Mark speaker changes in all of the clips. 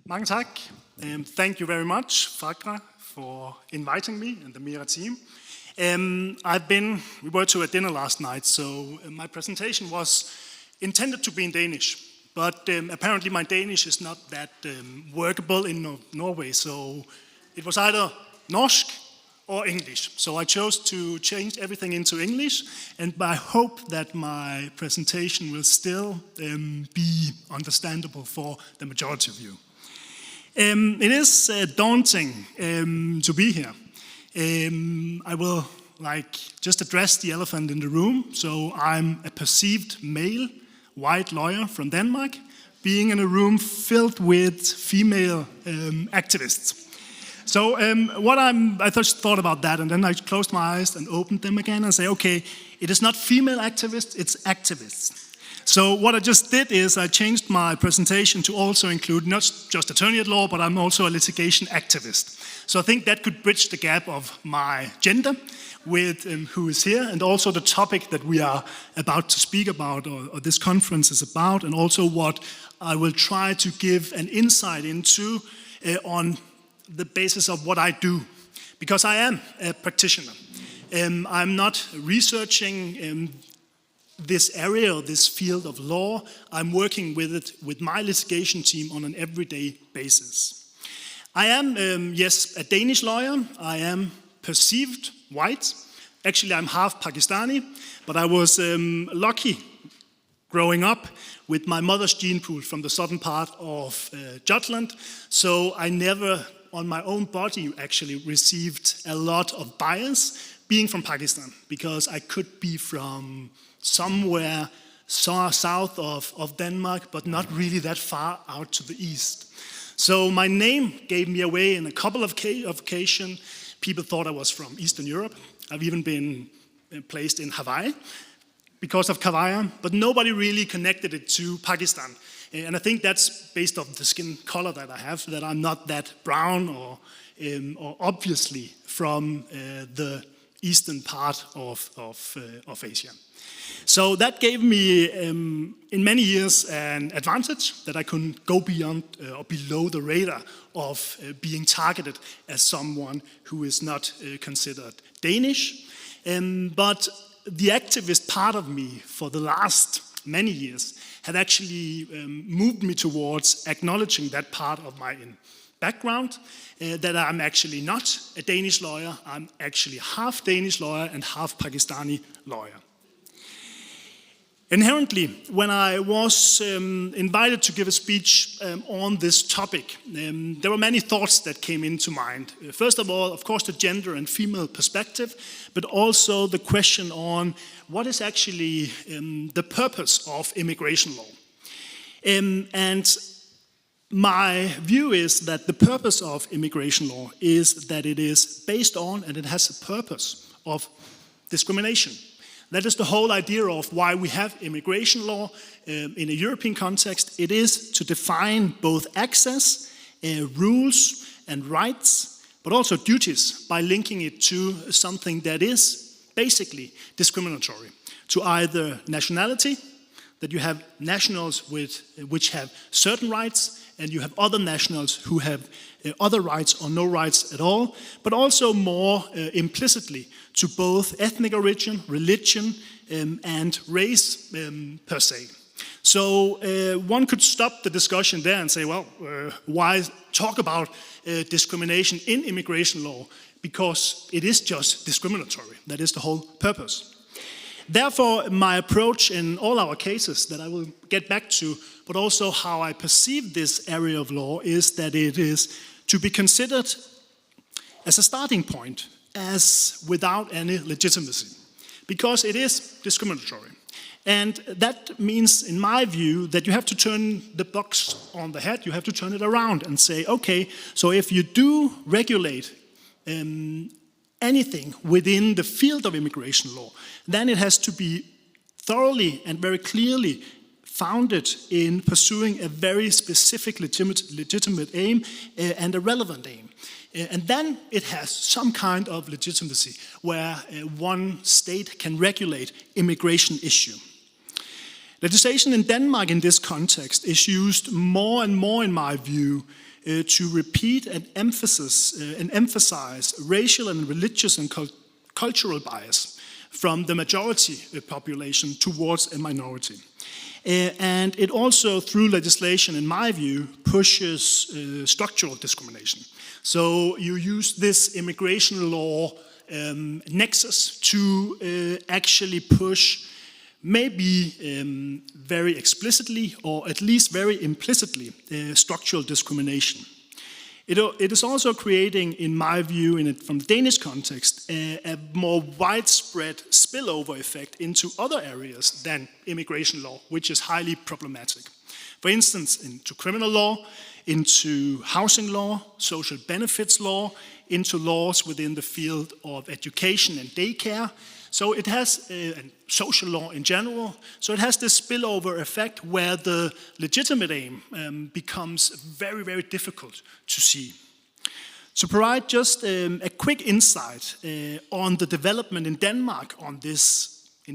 Speaker 1: Mange tak. Thank you very much, Fagra, for inviting me and the MiRA team. We were to a dinner last night, so my presentation was intended to be in Danish, but apparently my Danish is not that workable in Norway, so it was either norsk or English. So I chose to change everything into English, and I hope that my presentation will still be understandable for the majority of you. It is daunting to be here. I will just address the elephant in the room. So I'm a perceived male, white lawyer from Denmark, being in a room filled with female activists. So I just thought about that, and then I closed my eyes and opened them again and say, okay, it is not female activists, it's activists. So what I just did is I changed my presentation to also include not just attorney at law, but I'm also a litigation activist. So I think that could bridge the gap of my gender with who is here, and also the topic that we are about to speak about, or this conference is about, and also what I will try to give an insight into on the basis of what I do. Because I am a practitioner. I'm not researching this area or this field of law. I'm working with it with my litigation team on an everyday basis. I am, yes, a Danish lawyer. I am perceived white. Actually, I'm half Pakistani, but I was lucky growing up with my mother's gene pool from the southern part of Jutland. So I never, on my own body, actually received a lot of bias being from Pakistan, because I could be from somewhere south of Denmark, but not really that far out to the east. So my name gave me away in a couple of occasions. People thought I was from Eastern Europe. I've even been placed in Hawaii because of Khawaja, but nobody really connected it to Pakistan. And I think that's based on the skin color that I have, that I'm not that brown or obviously from the eastern part of Asia. So that gave me, in many years, an advantage that I couldn't go beyond or below the radar of being targeted as someone who is not considered Danish. But the activist part of me for the last many years had actually moved me towards acknowledging that part of my background, that I'm actually not a Danish lawyer. I'm actually half Danish lawyer and half Pakistani lawyer. Inherently, when I was invited to give a speech on this topic, there were many thoughts that came into mind. First of all, of course, the gender and female perspective, but also the question on what is actually the purpose of immigration law. And my view is that the purpose of immigration law is that it is based on, and it has a purpose of discrimination. That is the whole idea of why we have immigration law in a European context. It is to define both access, rules and rights, but also duties by linking it to something that is basically discriminatory. To either nationality, that you have nationals which have certain rights, and you have other nationals who have other rights or no rights at all, but also more implicitly to both ethnic origin, religion, and race per se. So one could stop the discussion there and say, well, why talk about discrimination in immigration law? Because it is just discriminatory. That is the whole purpose. Therefore, my approach in all our cases that I will get back to, but also how I perceive this area of law, is that it is to be considered as a starting point, as without any legitimacy, because it is discriminatory. And that means, in my view, that you have to turn the box on the head, you have to turn it around and say, okay, so if you do regulate anything within the field of immigration law, then it has to be thoroughly and very clearly founded in pursuing a very specific legitimate aim and a relevant aim. And then it has some kind of legitimacy where one state can regulate immigration issue. Legislation in Denmark in this context is used more and more, in my view, to repeat and emphasize racial and religious and cultural bias from the majority population towards a minority. And it also, through legislation, in my view, pushes structural discrimination. So you use this immigration law nexus to actually push, maybe very explicitly or at least very implicitly, structural discrimination. It is also creating, in my view, from the Danish context, a more widespread spillover effect into other areas than immigration law, which is highly problematic. For instance, into criminal law, into housing law, social benefits law, into laws within the field of education and daycare. So it has, and social law in general, so it has this spillover effect where the legitimate aim becomes very, very difficult to see. To provide just a quick insight on the development in Denmark in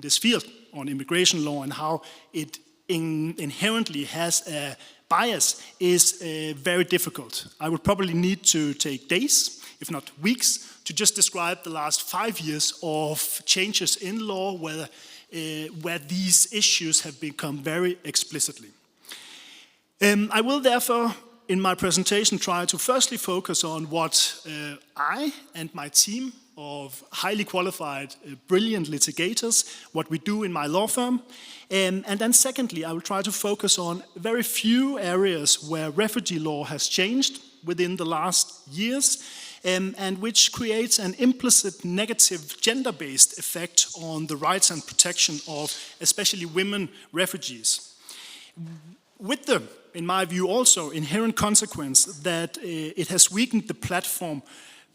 Speaker 1: this field, on immigration law and how it inherently has a bias is very difficult. I would probably need to take days, if not weeks, to just describe the last 5 years of changes in law where these issues have become very explicitly. I will therefore, in my presentation, try to firstly focus on what I and my team of highly qualified, brilliant litigators, what we do in my law firm. And then secondly, I will try to focus on very few areas where refugee law has changed within the last years, and which creates an implicit negative gender-based effect on the rights and protection of especially women refugees. With the, in my view, also inherent consequence that it has weakened the platform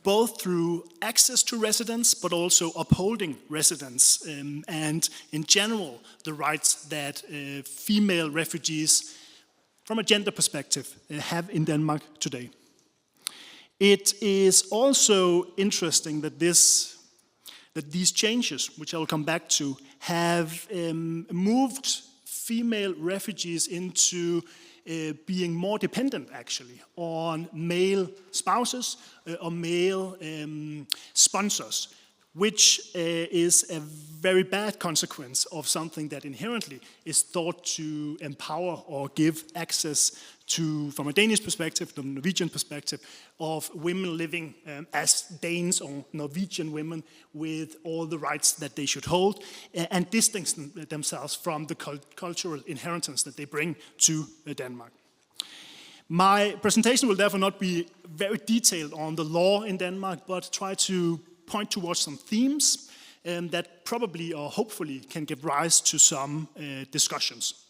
Speaker 1: both through access to residence, but also upholding residence, and in general, the rights that female refugees, from a gender perspective, have in Denmark today. It is also interesting that these changes, which I will come back to, have moved female refugees into being more dependent, actually, on male spouses or male sponsors, which is a very bad consequence of something that inherently is thought to empower or give access to, from a Danish perspective, from a Norwegian perspective, of women living as Danes or Norwegian women with all the rights that they should hold, and distance themselves from the cultural inheritance that they bring to Denmark. My presentation will therefore not be very detailed on the law in Denmark, but try to point towards some themes that probably or hopefully can give rise to some discussions.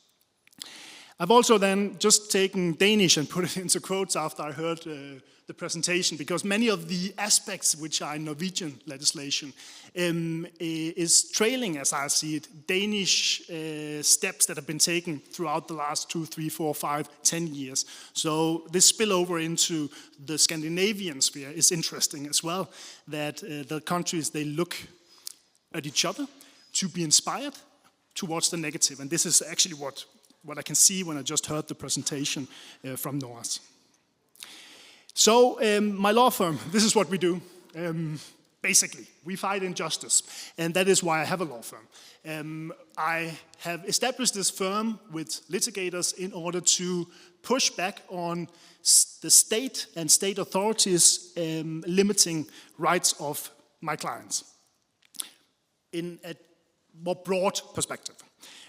Speaker 1: I've also then just taken Danish and put it into quotes after I heard the presentation, because many of the aspects which are in Norwegian legislation is trailing, as I see it, Danish steps that have been taken throughout the last 2, 3, 4, 5, 10 years. So this spillover into the Scandinavian sphere is interesting as well, that the countries, they look at each other to be inspired towards the negative. And this is actually what I can see when I just heard the presentation from Noah's. So my law firm, this is what we do. Basically, we fight injustice, and that is why I have a law firm. I have established this firm with litigators in order to push back on the state and state authorities limiting rights of my clients in a more broad perspective.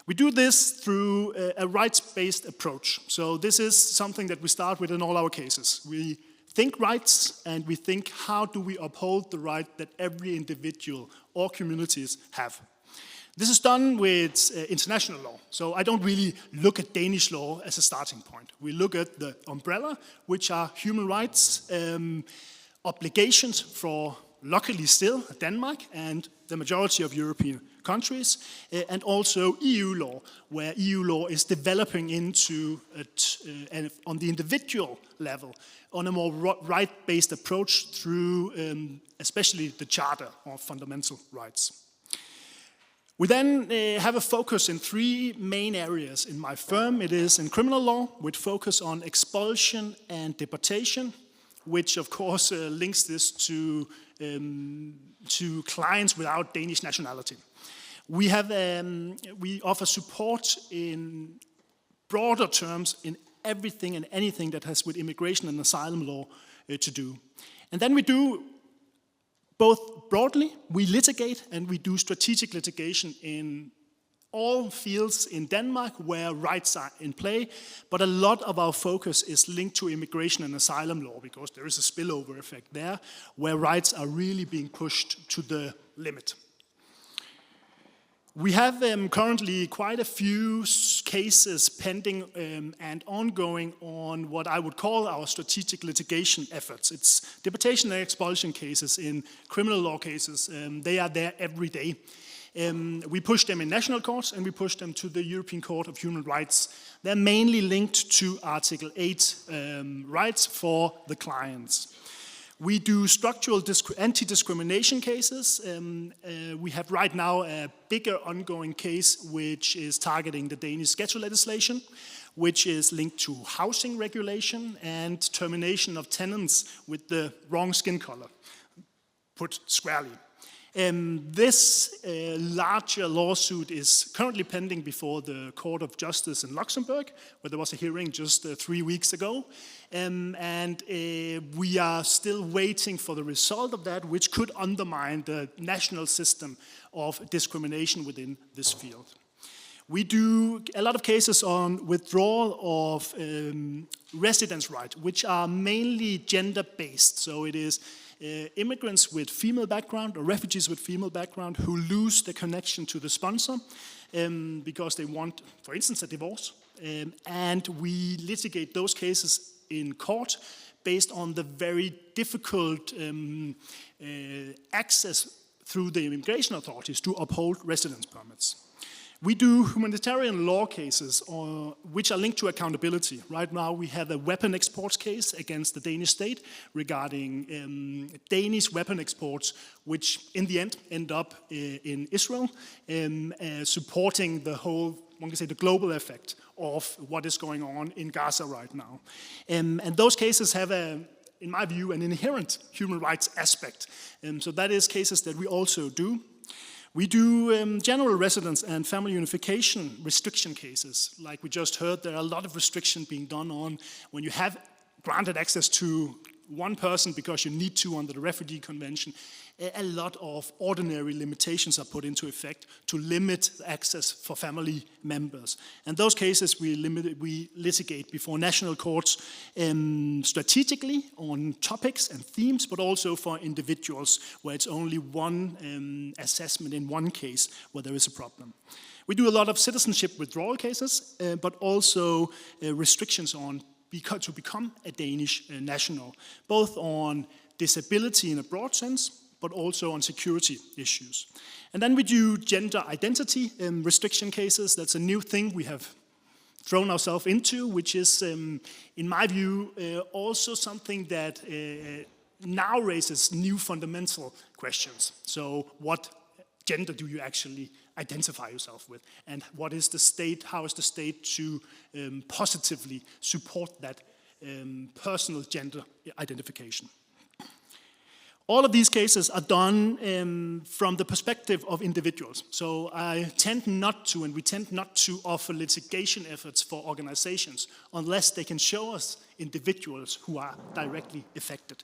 Speaker 1: We do this through a rights-based approach. So this is something that we start with in all our cases. We think rights, and we think, how do we uphold the right that every individual or communities have? This is done with international law. So I don't really look at Danish law as a starting point. We look at the umbrella, which are human rights obligations for, luckily still, Denmark and the majority of European countries, and also EU law, where EU law is developing into, on the individual level, on a more right-based approach through especially the Charter of Fundamental Rights. We then have a focus in three main areas in my firm. It is in criminal law, with focus on expulsion and deportation, which of course links this to clients without Danish nationality. We offer support in broader terms in everything and anything that has with immigration and asylum law to do. And then we do both broadly, we litigate, and we do strategic litigation in all fields in Denmark where rights are in play, but a lot of our focus is linked to immigration and asylum law because there is a spillover effect there where rights are really being pushed to the limit. We have currently quite a few cases pending and ongoing on what I would call our strategic litigation efforts. It's deportation and expulsion cases in criminal law cases. They are there every day. We push them in national courts and we push them to the European Court of Human Rights. They're mainly linked to Article 8 rights for the clients. We do structural anti-discrimination cases. We have right now a bigger ongoing case which is targeting the Danish ghetto legislation, which is linked to housing regulation and termination of tenants with the wrong skin color, put squarely. This larger lawsuit is currently pending before the Court of Justice in Luxembourg, where there was a hearing just 3 weeks ago. We are still waiting for the result of that, which could undermine the national system of discrimination within this field. We do a lot of cases on withdrawal of residence rights, which are mainly gender-based. So it is immigrants with female background or refugees with female background who lose the connection to the sponsor because they want, for instance, a divorce. And we litigate those cases in court based on the very difficult access through the immigration authorities to uphold residence permits. We do humanitarian law cases which are linked to accountability. Right now we have a weapon exports case against the Danish state regarding Danish weapon exports, which in the end up in Israel, supporting the whole, one can say, the global effect of what is going on in Gaza right now. And those cases have in my view, an inherent human rights aspect. So that is cases that we also do. We do general residence and family unification restriction cases. Like we just heard, there are a lot of restriction being done on when you have granted access to one person because you need to under the Refugee Convention. A lot of ordinary limitations are put into effect to limit access for family members. And those cases we litigate before national courts strategically on topics and themes, but also for individuals where it's only one assessment in one case where there is a problem. We do a lot of citizenship withdrawal cases, but also restrictions on to become a Danish national, both on disability in a broad sense, but also on security issues. And then we do gender identity restriction cases. That's a new thing we have thrown ourselves into, which is, in my view, also something that now raises new fundamental questions. So what gender do you actually identify yourself with? And what is the state, how is the state to positively support that personal gender identification? All of these cases are done from the perspective of individuals. So I tend not to, and we tend not to offer litigation efforts for organizations unless they can show us individuals who are directly affected.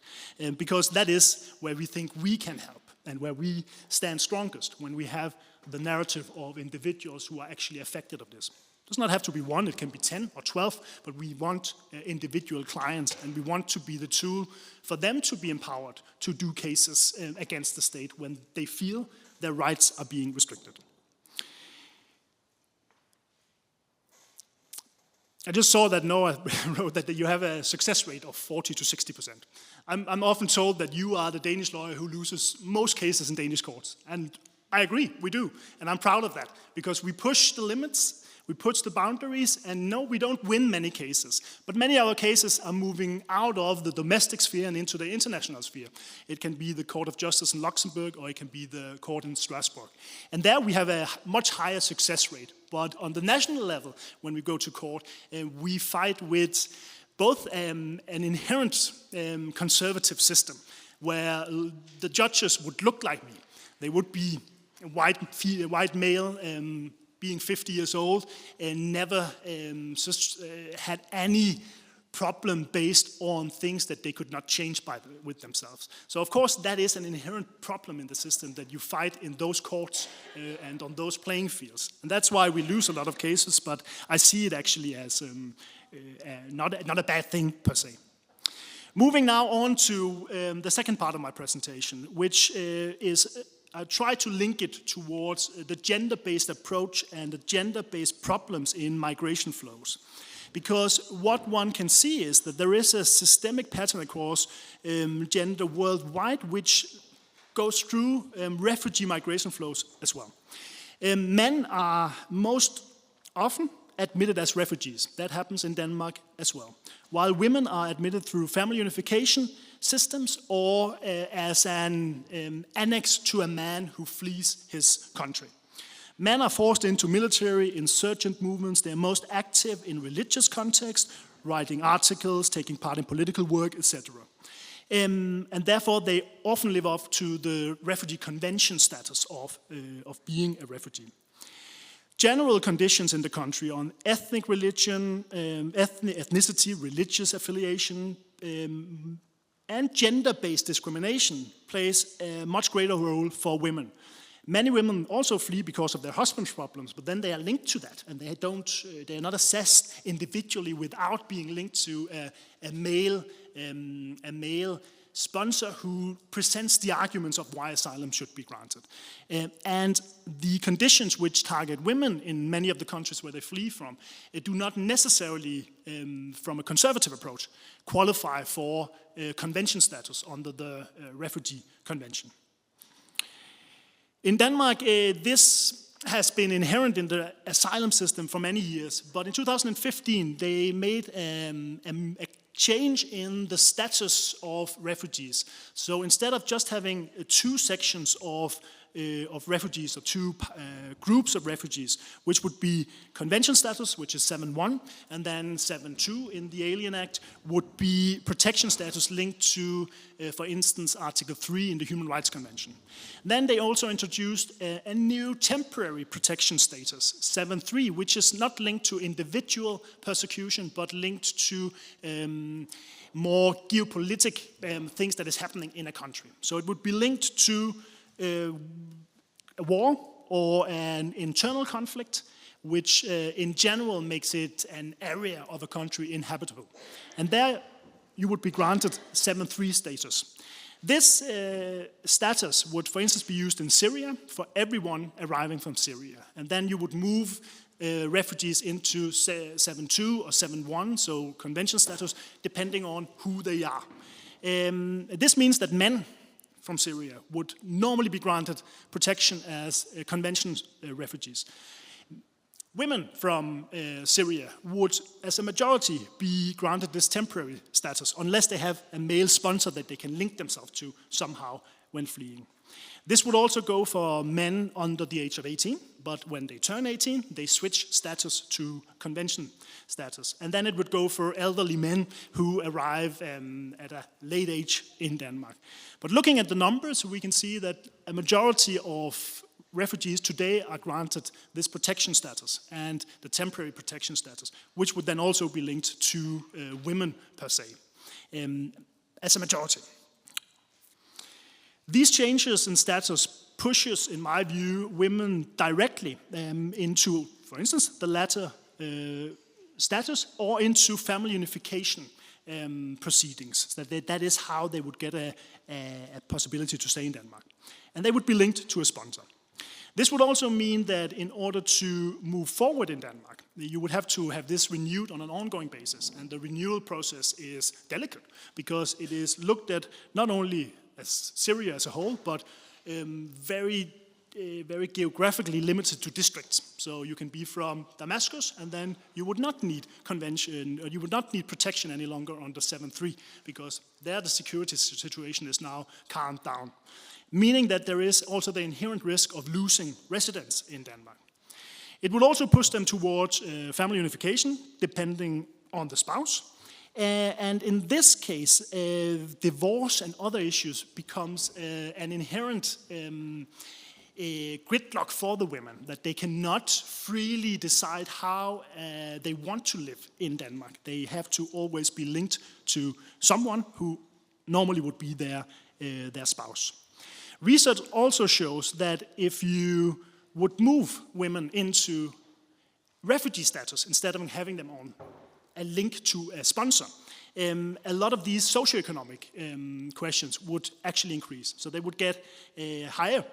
Speaker 1: Because that is where we think we can help and where we stand strongest, when we have the narrative of individuals who are actually affected of this. It does not have to be one, it can be 10 or 12, but we want individual clients, and we want to be the tool for them to be empowered to do cases against the state when they feel their rights are being restricted. I just saw that Noah wrote that you have a success rate of 40 to 60%. I'm often told that you are the Danish lawyer who loses most cases in Danish courts. And I agree, we do. And I'm proud of that, because we push the limits. We push the boundaries, and no, we don't win many cases. But many other cases are moving out of the domestic sphere and into the international sphere. It can be the Court of Justice in Luxembourg, or it can be the court in Strasbourg. And there we have a much higher success rate. But on the national level, when we go to court, we fight with both an inherent conservative system, where the judges would look like me. They would be white male, being 50 years old, and never had any problem based on things that they could not change with themselves. So of course that is an inherent problem in the system, that you fight in those courts and on those playing fields. And that's why we lose a lot of cases, but I see it actually as not a bad thing per se. Moving now on to the second part of my presentation, which is I try to link it towards the gender-based approach and the gender-based problems in migration flows. Because what one can see is that there is a systemic pattern across gender worldwide which goes through refugee migration flows as well. Men are most often admitted as refugees. That happens in Denmark as well. While women are admitted through family unification systems or as an annex to a man who flees his country. Men are forced into military insurgent movements. They are most active in religious context, writing articles, taking part in political work, etc. And therefore they often live up to the refugee convention status of being a refugee. General conditions in the country on ethnic religion, ethnicity, religious affiliation, and gender-based discrimination plays a much greater role for women. Many women also flee because of their husband's problems, but then they are linked to that, and they are not assessed individually without being linked to a male sponsor who presents the arguments of why asylum should be granted. And the conditions which target women in many of the countries where they flee from do not necessarily, from a conservative approach, qualify for convention status under the Refugee Convention. In Denmark, this has been inherent in the asylum system for many years, but in 2015 they made a change in the status of refugees. So instead of just having two sections of refugees, or two groups of refugees, which would be convention status, which is 7.1, and then 7.2 in the Alien Act would be protection status linked to, for instance, Article 3 in the Human Rights Convention. Then they also introduced a new temporary protection status, 7.3, which is not linked to individual persecution, but linked to more geopolitical things that is happening in a country. So it would be linked to a war or an internal conflict, which in general makes it an area of a country inhabitable. And there you would be granted 7.3 status. This status would, for instance, be used in Syria for everyone arriving from Syria. And then you would move refugees into 7.2 or 7.1, so convention status, depending on who they are. This means that men from Syria would normally be granted protection as convention refugees. Women from Syria would, as a majority, be granted this temporary status unless they have a male sponsor that they can link themselves to somehow when fleeing. This would also go for men under the age of 18, but when they turn 18, they switch status to convention status. And then it would go for elderly men who arrive at a late age in Denmark. But looking at the numbers, we can see that a majority of refugees today are granted this protection status and the temporary protection status, which would then also be linked to women per se, as a majority. These changes in status pushes, in my view, women directly into, for instance, the latter status or into family unification proceedings. That is how they would get a possibility to stay in Denmark. And they would be linked to a sponsor. This would also mean that in order to move forward in Denmark, you would have to have this renewed on an ongoing basis. And the renewal process is delicate because it is looked at not only as Syria as a whole, but very very geographically limited to districts. So you can be from Damascus, and then you would not need convention, or you would not need protection any longer under 7.3, because there the security situation is now calmed down. Meaning that there is also the inherent risk of losing residence in Denmark. It would also push them towards family unification, depending on the spouse. And in this case, divorce and other issues becomes an inherent gridlock for the women, that they cannot freely decide how they want to live in Denmark. They have to always be linked to someone who normally would be their spouse. Research also shows that if you would move women into refugee status instead of having them on a link to a sponsor, a lot of these socioeconomic questions would actually increase. So they would get a higher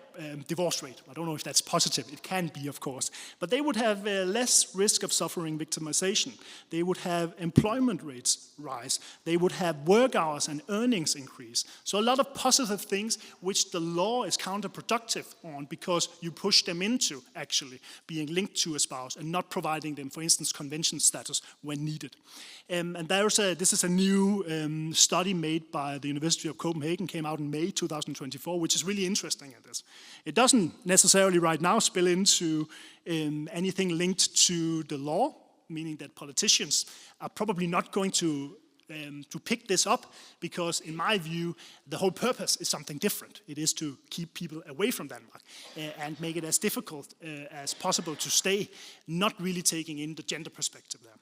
Speaker 1: divorce rate. I don't know if that's positive. It can be, of course. But they would have less risk of suffering victimization. They would have employment rates rise. They would have work hours and earnings increase. So a lot of positive things which the law is counterproductive on, because you push them into actually being linked to a spouse and not providing them, for instance, convention status when needed. And this is a new study made by the University of Copenhagen, came out in May 2024, which is really interesting at this. It doesn't necessarily right now spill into anything linked to the law, meaning that politicians are probably not going to pick this up, because in my view, the whole purpose is something different. It is to keep people away from Denmark and make it as difficult as possible to stay, not really taking in the gender perspective there.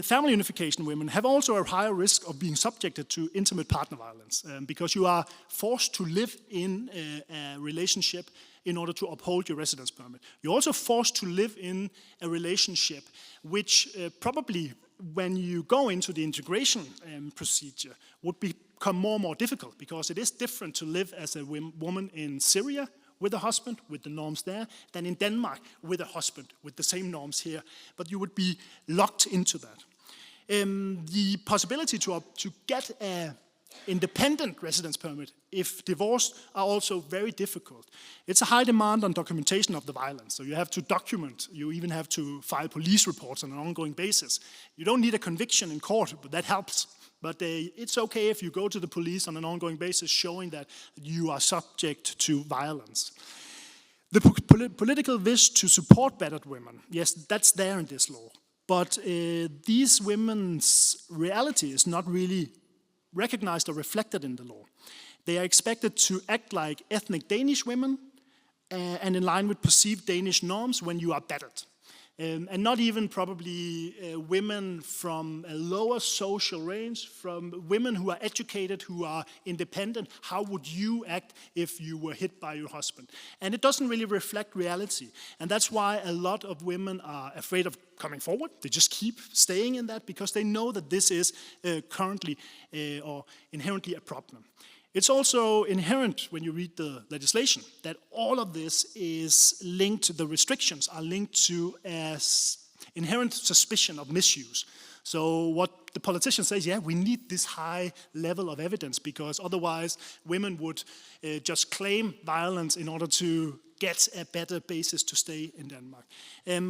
Speaker 1: Family unification women have also a higher risk of being subjected to intimate partner violence, because you are forced to live in a relationship in order to uphold your residence permit. You're also forced to live in a relationship which probably, when you go into the integration procedure, would become more and more difficult, because it is different to live as a woman in Syria with a husband, with the norms there, than in Denmark with a husband, with the same norms here. But you would be locked into that. The possibility to get an independent residence permit, if divorced, are also very difficult. It's a high demand on documentation of the violence. So you have to document, you even have to file police reports on an ongoing basis. You don't need a conviction in court, but that helps. But it's okay if you go to the police on an ongoing basis showing that you are subject to violence. The political wish to support battered women, yes, that's there in this law. But these women's reality is not really recognized or reflected in the law. They are expected to act like ethnic Danish women and in line with perceived Danish norms when you are battered. And not even probably women from a lower social range, from women who are educated, who are independent. How would you act if you were hit by your husband? And it doesn't really reflect reality. And that's why a lot of women are afraid of coming forward. They just keep staying in that, because they know that this is currently or inherently a problem. It's also inherent when you read the legislation that all of this is linked, the restrictions are linked to as inherent suspicion of misuse. So what the politician says, yeah, we need this high level of evidence, because otherwise women would just claim violence in order to get a better basis to stay in Denmark.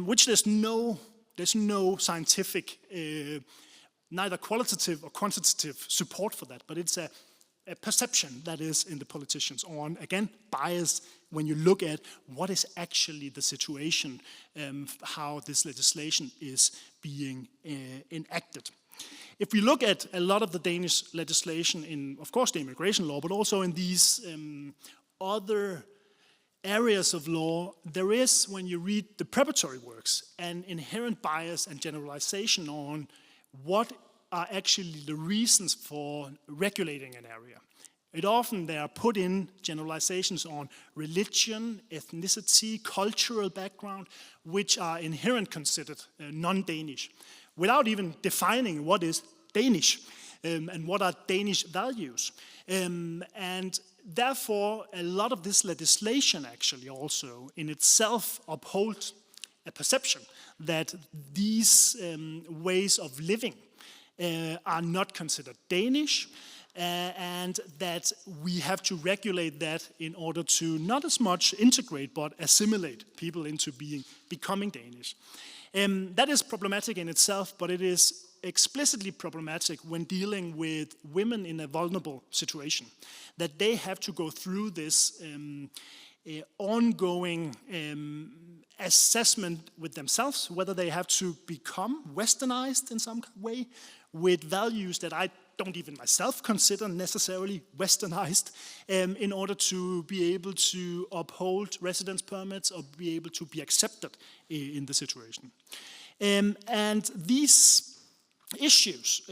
Speaker 1: Which there's no scientific, neither qualitative or quantitative support for that, but it's a perception that is in the politicians on, again, bias when you look at what is actually the situation, how this legislation is being enacted. If we look at a lot of the Danish legislation in, of course, the immigration law, but also in these other areas of law, there is, when you read the preparatory works, an inherent bias and generalization on what are actually the reasons for regulating an area. It often they are put in generalizations on religion, ethnicity, cultural background, which are inherent considered non-Danish, without even defining what is Danish and what are Danish values. And therefore, a lot of this legislation actually also in itself upholds a perception that these ways of living are not considered Danish, and that we have to regulate that in order to not as much integrate but assimilate people into becoming Danish. That is problematic in itself, but it is explicitly problematic when dealing with women in a vulnerable situation, that they have to go through this ongoing assessment with themselves, whether they have to become westernized in some way with values that I don't even myself consider necessarily westernized, in order to be able to uphold residence permits or be able to be accepted in the situation. And these issues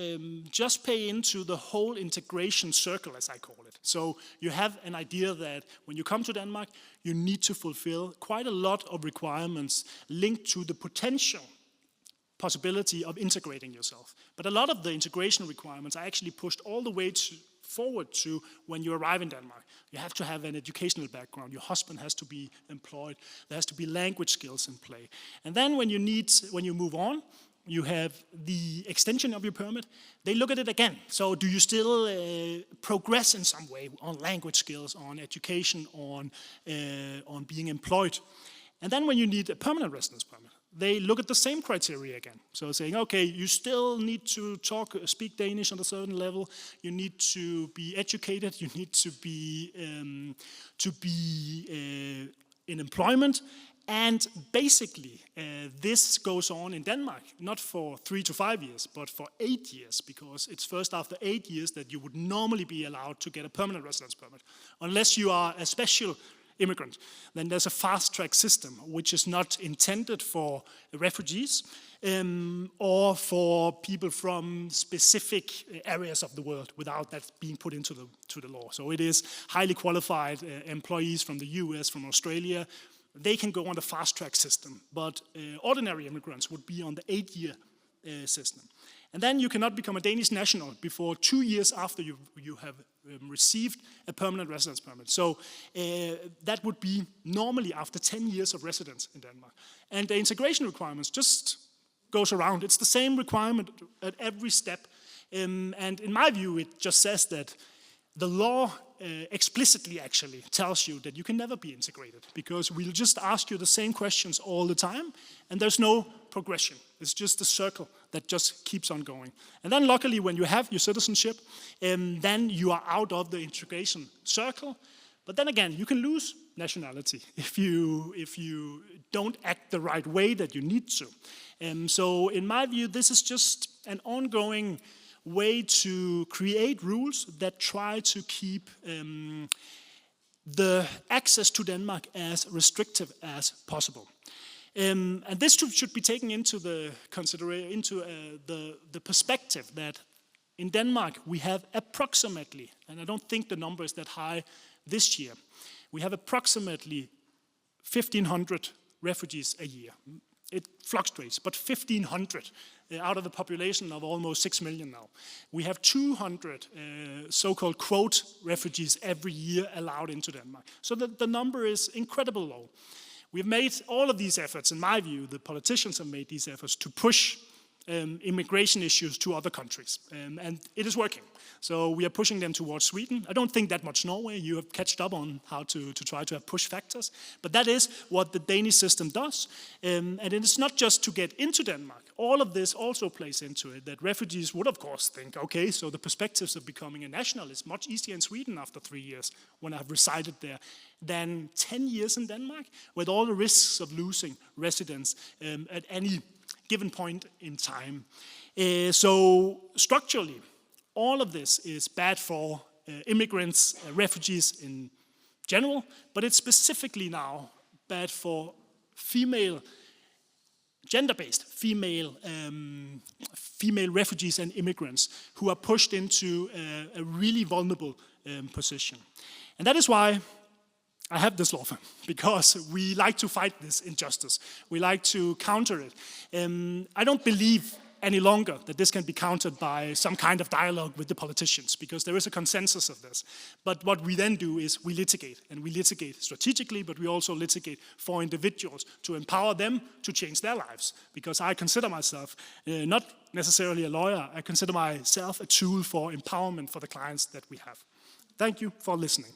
Speaker 1: just pay into the whole integration circle, as I call it. So you have an idea that when you come to Denmark, you need to fulfill quite a lot of requirements linked to the potential possibility of integrating yourself. But a lot of the integration requirements are actually pushed all the way forward to when you arrive in Denmark. You have to have an educational background. Your husband has to be employed. There has to be language skills in play. And then when you move on, you have the extension of your permit. They look at it again. So do you still progress in some way on language skills, on education, on being employed? And then when you need a permanent residence permit, they look at the same criteria again. So saying, okay, you still need to speak Danish on a certain level. You need to be educated. You need to be in employment. And basically, this goes on in Denmark, not for 3 to 5 years, but for 8 years, because it's first after 8 years that you would normally be allowed to get a permanent residence permit. Unless you are a special immigrant, then there's a fast-track system, which is not intended for refugees or for people from specific areas of the world without that being put into the law. So it is highly qualified employees from the US, from Australia. They can go on the fast-track system, but ordinary immigrants would be on the 8-year system. And then you cannot become a Danish national before 2 years after you have received a permanent residence permit. So that would be normally after 10 years of residence in Denmark. And the integration requirements just goes around. It's the same requirement at every step. And in my view, it just says that the law explicitly actually tells you that you can never be integrated, because we'll just ask you the same questions all the time, and there's no progression. It's just a circle that just keeps on going. And then luckily, when you have your citizenship, then you are out of the integration circle. But then again, you can lose nationality if you don't act the right way that you need to. So in my view, this is just an ongoing way to create rules that try to keep the access to Denmark as restrictive as possible. And this should be taken into the perspective that in Denmark we have approximately, and I don't think the number is that high this year, we have approximately 1,500 refugees a year. It fluctuates, but 1,500 out of the population of almost 6 million now. We have 200 so-called quote refugees every year allowed into Denmark. So the number is incredibly low. We've made all of these efforts, in my view, the politicians have made these efforts to push immigration issues to other countries, and it is working. So we are pushing them towards Sweden. I don't think that much Norway. You have catched up on how to try to have push factors, but that is what the Danish system does. And it's not just to get into Denmark. All of this also plays into it, that refugees would of course think, okay, so the perspectives of becoming a national is much easier in Sweden after 3 years when I've resided there than 10 years in Denmark, with all the risks of losing residence at any given point in time. So structurally, all of this is bad for immigrants, refugees in general, but it's specifically now bad for gender-based female refugees and immigrants who are pushed into a really vulnerable position. And that is why I have this law firm, because we like to fight this injustice. We like to counter it. I don't believe any longer that this can be countered by some kind of dialogue with the politicians, because there is a consensus of this. But what we then do is we litigate, and we litigate strategically, but we also litigate for individuals to empower them to change their lives. Because I consider myself not necessarily a lawyer, I consider myself a tool for empowerment for the clients that we have. Thank you for listening.